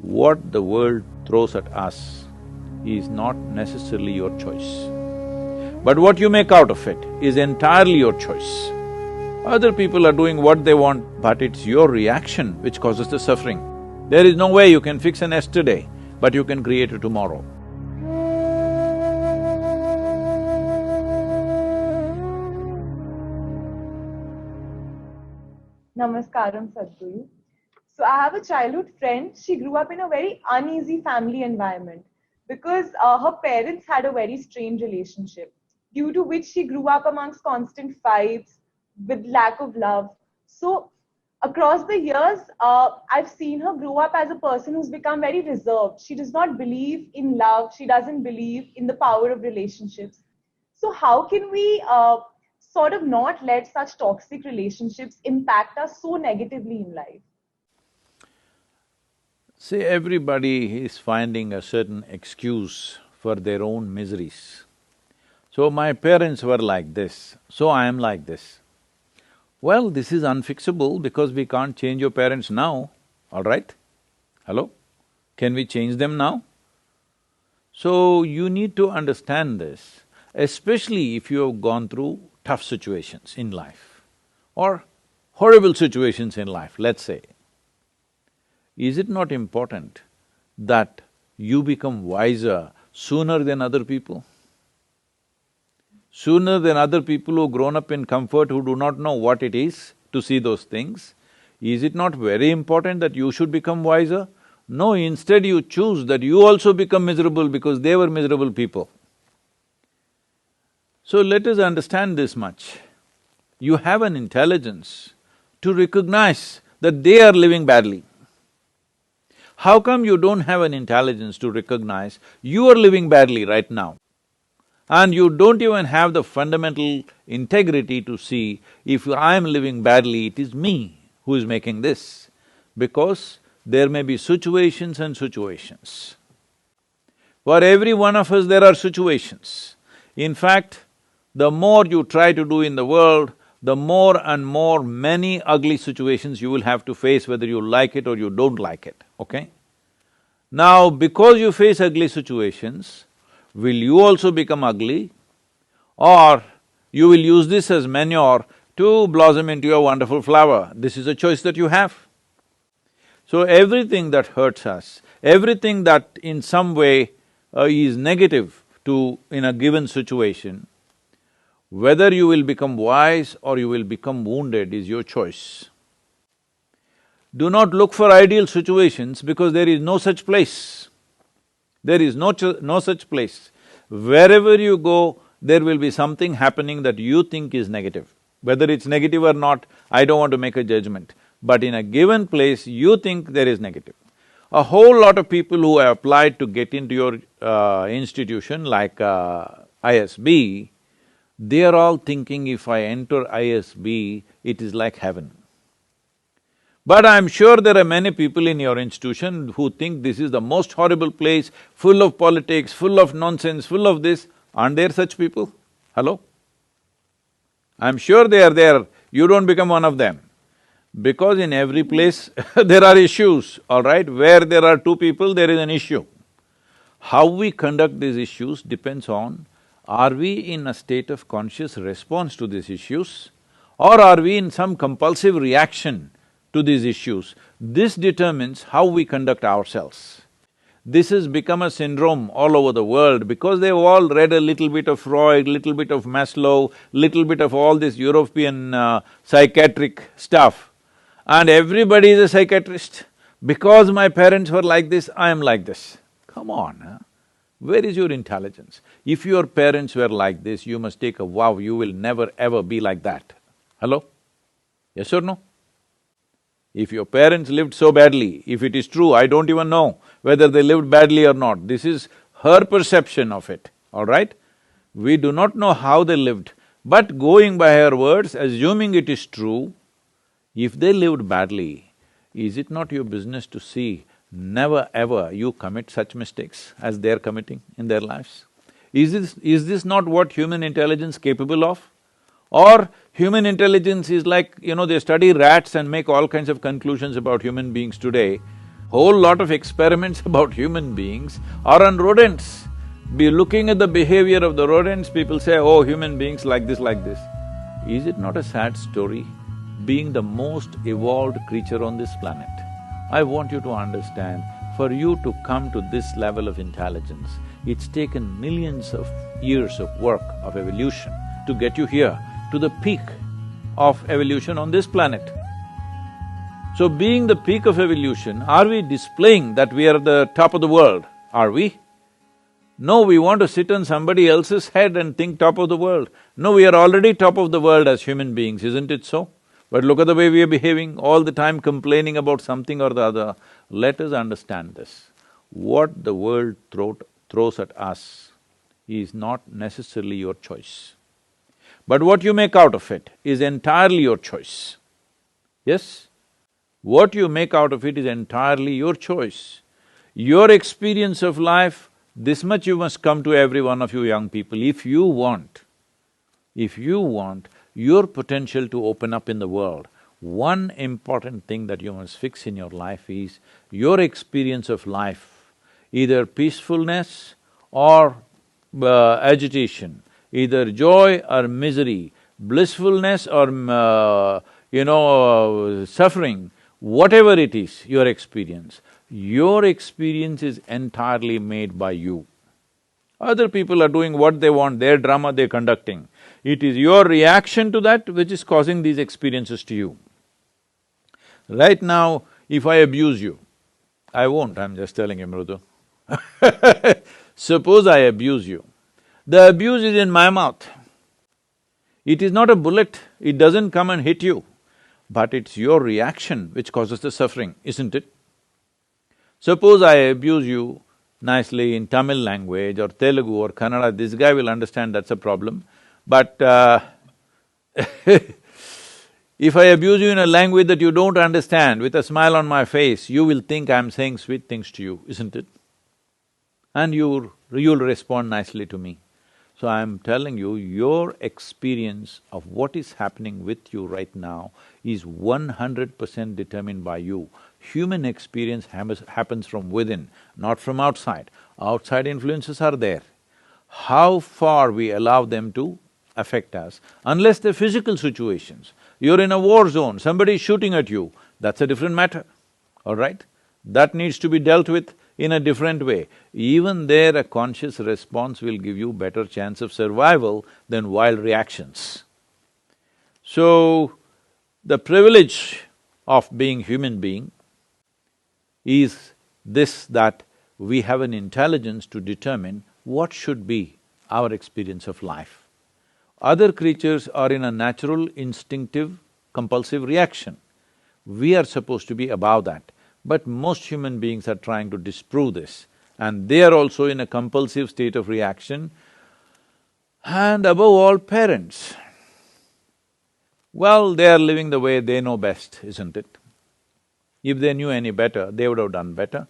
What the world throws at us is not necessarily your choice. But what you make out of it is entirely your choice. Other people are doing what they want, but it's your reaction which causes the suffering. There is no way you can fix an yesterday, but you can create a tomorrow. Namaskaram, Sadhguru. So I have a childhood friend. She grew up in a very uneasy family environment because her parents had a very strained relationship, due to which she grew up amongst constant fights with lack of love. So across the years, I've seen her grow up as a person who's become very reserved. She does not believe in love. She doesn't believe in the power of relationships. So how can we sort of not let such toxic relationships impact us so negatively in life? See, everybody is finding a certain excuse for their own miseries. So, my parents were like this, so I am like this. Well, this is unfixable because we can't change your parents now, all right? Hello? Can we change them now? So, you need to understand this, especially if you have gone through tough situations in life or horrible situations in life, let's say. Is it not important that you become wiser sooner than other people? Sooner than other people who've grown up in comfort, who do not know what it is to see those things? Is it not very important that you should become wiser? No, instead you choose that you also become miserable because they were miserable people. So let us understand this much. You have an intelligence to recognize that they are living badly. How come you don't have an intelligence to recognize you are living badly right now? And you don't even have the fundamental integrity to see, if I am living badly, it is me who is making this. Because there may be situations and situations. For every one of us there are situations. In fact, the more you try to do in the world, the more and more many ugly situations you will have to face, whether you like it or you don't like it, okay? Now, because you face ugly situations, will you also become ugly? Or you will use this as manure to blossom into a wonderful flower? This is a choice that you have. So everything that hurts us, everything that in some way is negative in a given situation, whether you will become wise or you will become wounded is your choice. Do not look for ideal situations because there is no such place. There is no such place. Wherever you go, there will be something happening that you think is negative. Whether it's negative or not, I don't want to make a judgment. But in a given place, you think there is negative. A whole lot of people who have applied to get into your institution like ISB, they are all thinking, if I enter ISB, it is like heaven. But I'm sure there are many people in your institution who think this is the most horrible place, full of politics, full of nonsense, full of this. Aren't there such people? Hello? I'm sure they are there, you don't become one of them. Because in every place there are issues, all right? Where there are two people, there is an issue. How we conduct these issues depends on, are we in a state of conscious response to these issues, or are we in some compulsive reaction to these issues? This determines how we conduct ourselves. This has become a syndrome all over the world because they've all read a little bit of Freud, little bit of Maslow, little bit of all this European psychiatric stuff. And everybody is a psychiatrist. Because my parents were like this, I am like this. Come on, huh? Where is your intelligence? If your parents were like this, you must take a vow, you will never ever be like that. Hello? Yes or no? If your parents lived so badly, if it is true, I don't even know whether they lived badly or not. This is her perception of it, all right? We do not know how they lived, but going by her words, assuming it is true, if they lived badly, is it not your business to see never ever you commit such mistakes as they're committing in their lives? Is this not what human intelligence capable of? Or human intelligence is like, they study rats and make all kinds of conclusions about human beings today. Whole lot of experiments about human beings are on rodents. Be looking at the behavior of the rodents, people say, oh, human beings like this, like this. Is it not a sad story? Being the most evolved creature on this planet, I want you to understand, for you to come to this level of intelligence, it's taken millions of years of work, of evolution, to get you here, to the peak of evolution on this planet. So being the peak of evolution, are we displaying that we are at the top of the world? Are we? No, we want to sit on somebody else's head and think top of the world. No, we are already top of the world as human beings, isn't it so? But look at the way we are behaving, all the time complaining about something or the other. Let us understand this. What the world throws at us is not necessarily your choice. But what you make out of it is entirely your choice. Yes? What you make out of it is entirely your choice. Your experience of life, this much you must come to every one of you young people, if you want your potential to open up in the world, one important thing that you must fix in your life is your experience of life, either peacefulness or agitation, either joy or misery, blissfulness or suffering, whatever it is, your experience is entirely made by you. Other people are doing what they want, their drama they're conducting. It is your reaction to that which is causing these experiences to you. Right now, if I abuse you, I won't, I'm just telling you, Mrudu. Suppose I abuse you, the abuse is in my mouth. It is not a bullet, it doesn't come and hit you, but it's your reaction which causes the suffering, isn't it? Suppose I abuse you nicely in Tamil language or Telugu or Kannada, this guy will understand that's a problem. But if I abuse you in a language that you don't understand, with a smile on my face, you will think I'm saying sweet things to you, isn't it? And you'll respond nicely to me. So I'm telling you, your experience of what is happening with you right now is 100% determined by you. Human experience happens from within, not from outside. Outside influences are there. How far we allow them to affect us, unless they're physical situations. You're in a war zone, somebody is shooting at you, that's a different matter, all right? That needs to be dealt with in a different way. Even there, a conscious response will give you better chance of survival than wild reactions. So, the privilege of being human being is this, that we have an intelligence to determine what should be our experience of life. Other creatures are in a natural, instinctive, compulsive reaction. We are supposed to be above that. But most human beings are trying to disprove this, and they are also in a compulsive state of reaction. And above all, parents. Well, they are living the way they know best, isn't it? If they knew any better, they would have done better.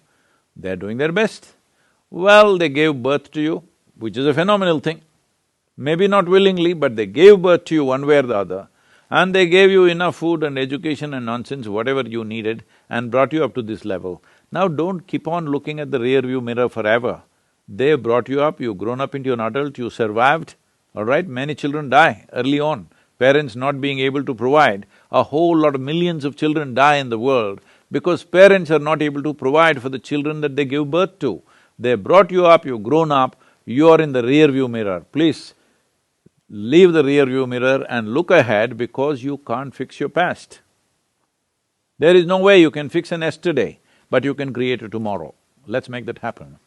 They're doing their best. Well, they gave birth to you, which is a phenomenal thing. Maybe not willingly, but they gave birth to you one way or the other. And they gave you enough food and education and nonsense, whatever you needed, and brought you up to this level. Now don't keep on looking at the rear view mirror forever. They brought you up, you've grown up into an adult, you survived, all right? Many children die early on. Parents not being able to provide, a whole lot of millions of children die in the world because parents are not able to provide for the children that they give birth to. They brought you up, you've grown up, you are in the rear view mirror. Please, leave the rear view mirror and look ahead because you can't fix your past. There is no way you can fix an yesterday, but you can create a tomorrow. Let's make that happen.